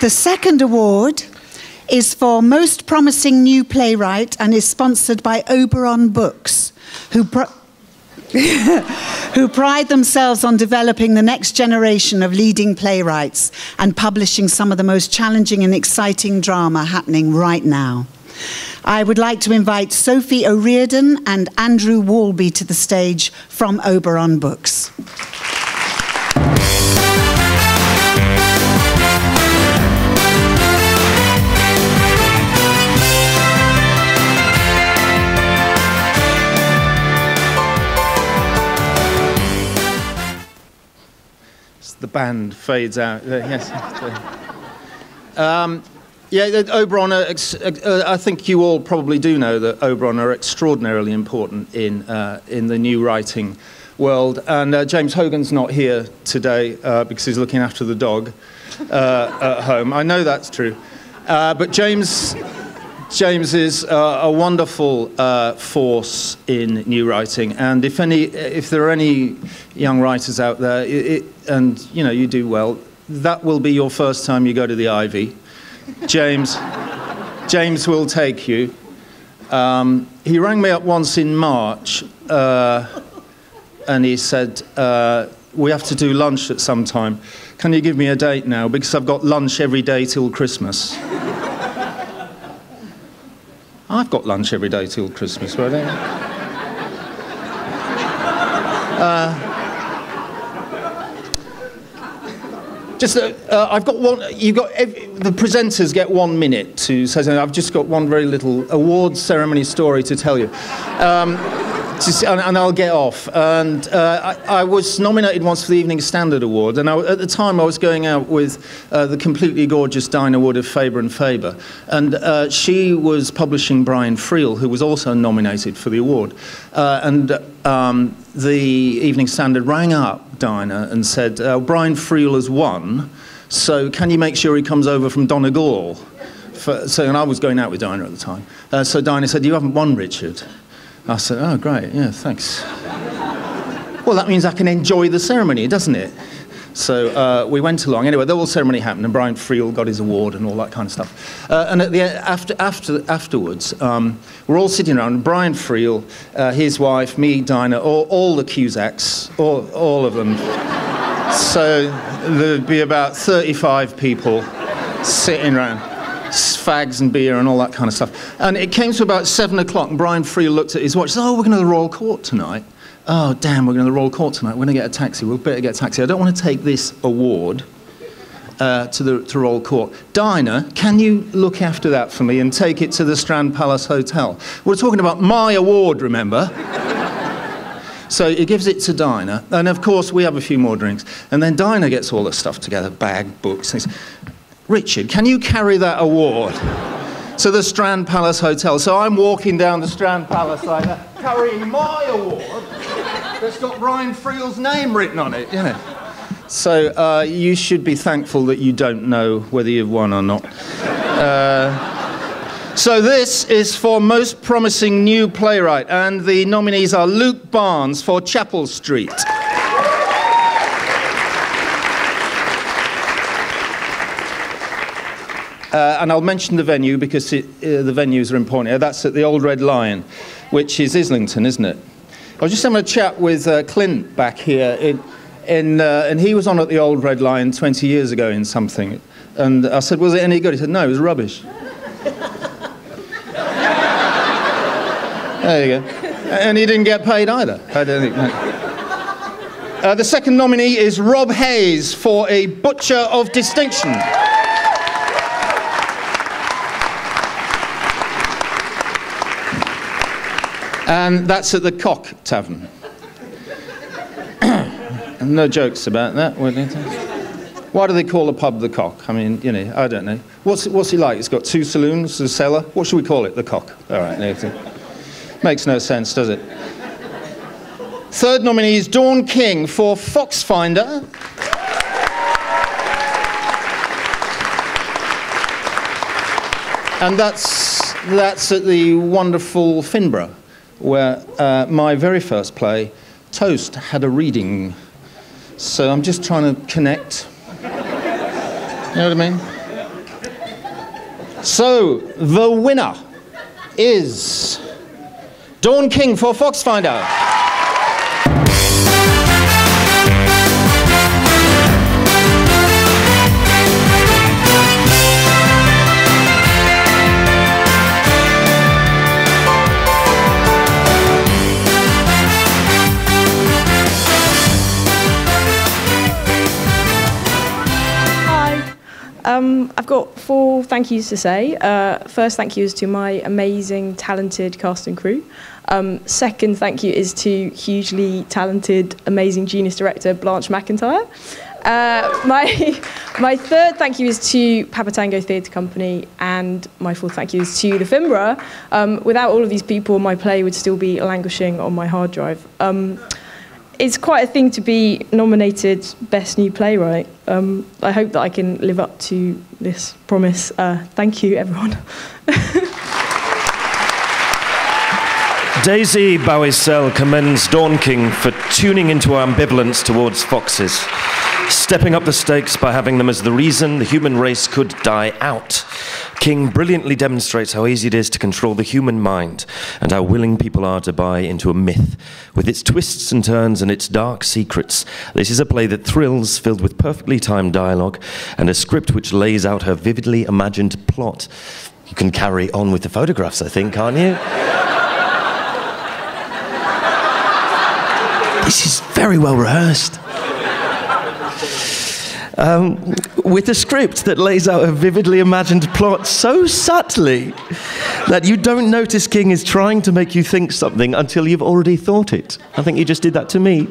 The second award is for Most Promising New Playwright and is sponsored by Oberon Books, who pride themselves on developing the next generation of leading playwrights and publishing some of the most challenging and exciting drama happening right now. I would like to invite Sophie O'Riordan and Andrew Walby to the stage from Oberon Books. The band fades out. Yes. Yeah, Oberon. I think you all probably do know that Oberon are extraordinarily important in the new writing world. And James Hogan's not here today because he's looking after the dog at home. I know that's true, but James is a wonderful force in new writing, and if there are any young writers out there, and you know you do well, that will be your first time you go to the Ivy. James will take you. He rang me up once in March, and he said, "We have to do lunch at some time. Can you give me a date now? Because I've got lunch every day till Christmas." I've got lunch every day till Christmas, right? I've got one. The presenters get 1 minute to say something. I've just got one very little award ceremony story to tell you. And I'll get off. And I was nominated once for the Evening Standard Award, and at the time I was going out with the completely gorgeous Dinah Wood of Faber and Faber, and she was publishing Brian Friel, who was also nominated for the award. And the Evening Standard rang up Dinah and said, "Brian Friel has won, so can you make sure he comes over from Donegal?" And I was going out with Dinah at the time. So Dinah said, "You haven't won, Richard." I said, "Oh, great, yeah, thanks." Well, that means I can enjoy the ceremony, doesn't it? So we went along. Anyway, the whole ceremony happened, and Brian Friel got his award and all that kind of stuff. And at the afterwards, we're all sitting around. Brian Friel, his wife, me, Dinah, all the Cusacks, all of them. So there'd be about 35 people sitting around. Fags and beer and all that kind of stuff. And it came to about 7 o'clock, and Brian Friel looked at his watch and said, "Oh, we're going to the Royal Court tonight. Oh, damn, we're going to the Royal Court tonight. We're going to get a taxi. We'll better get a taxi. I don't want to take this award to Royal Court. Dinah, can you look after that for me and take it to the Strand Palace Hotel? We're talking about my award, remember?" So he gives it to Dinah, and of course we have a few more drinks. And then Dinah gets all the stuff together, bag, books, things. "Richard, can you carry that award to the Strand Palace Hotel?" So I'm walking down the Strand Palace like that, carrying my award that's got Brian Friel's name written on it, you know. So you should be thankful that you don't know whether you've won or not. So this is for Most Promising New Playwright, and the nominees are Luke Barnes for Chapel Street. And I'll mention the venue because the venues are important. That's at the Old Red Lion, which is Islington, isn't it? I was just having a chat with Clint back here, and he was on at the Old Red Lion 20 years ago in something. And I said, "Was it any good?" He said, "No, it was rubbish." There you go. And he didn't get paid either. I don't think. No. The second nominee is Rob Hayes for A Butcher of Distinction. And that's at the Cock Tavern. No jokes about that. Why do they call a pub the Cock? I mean, you know, I don't know. What's it like? It's got 2 saloons, a cellar. What should we call it? The Cock. All right. Makes no sense, does it? Third nominee is Dawn King for Foxfinder. And that's at the wonderful Finborough, where my very first play, Toast, had a reading. So I'm just trying to connect. You know what I mean? So, the winner is Dawn King for Foxfinder. I've got 4 thank yous to say. First thank you is to my amazing, talented cast and crew. Second thank you is to hugely talented, amazing genius director Blanche McIntyre. My third thank you is to Papa Tango Theatre Company, and my fourth thank you is to the Finborough. Without all of these people, my play would still be languishing on my hard drive. It's quite a thing to be nominated Best New Playwright. I hope that I can live up to this promise. Thank you, everyone. Daisy Bowie-Sell commends Dawn King for tuning into our ambivalence towards foxes, stepping up the stakes by having them as the reason the human race could die out. King brilliantly demonstrates how easy it is to control the human mind and how willing people are to buy into a myth. With its twists and turns and its dark secrets, this is a play that thrills, filled with perfectly timed dialogue and a script which lays out her vividly imagined plot. You can carry on with the photographs, I think, can't you? This is very well rehearsed. With a script that lays out a vividly imagined plot so subtly that you don't notice King is trying to make you think something until you've already thought it. I think you just did that to me.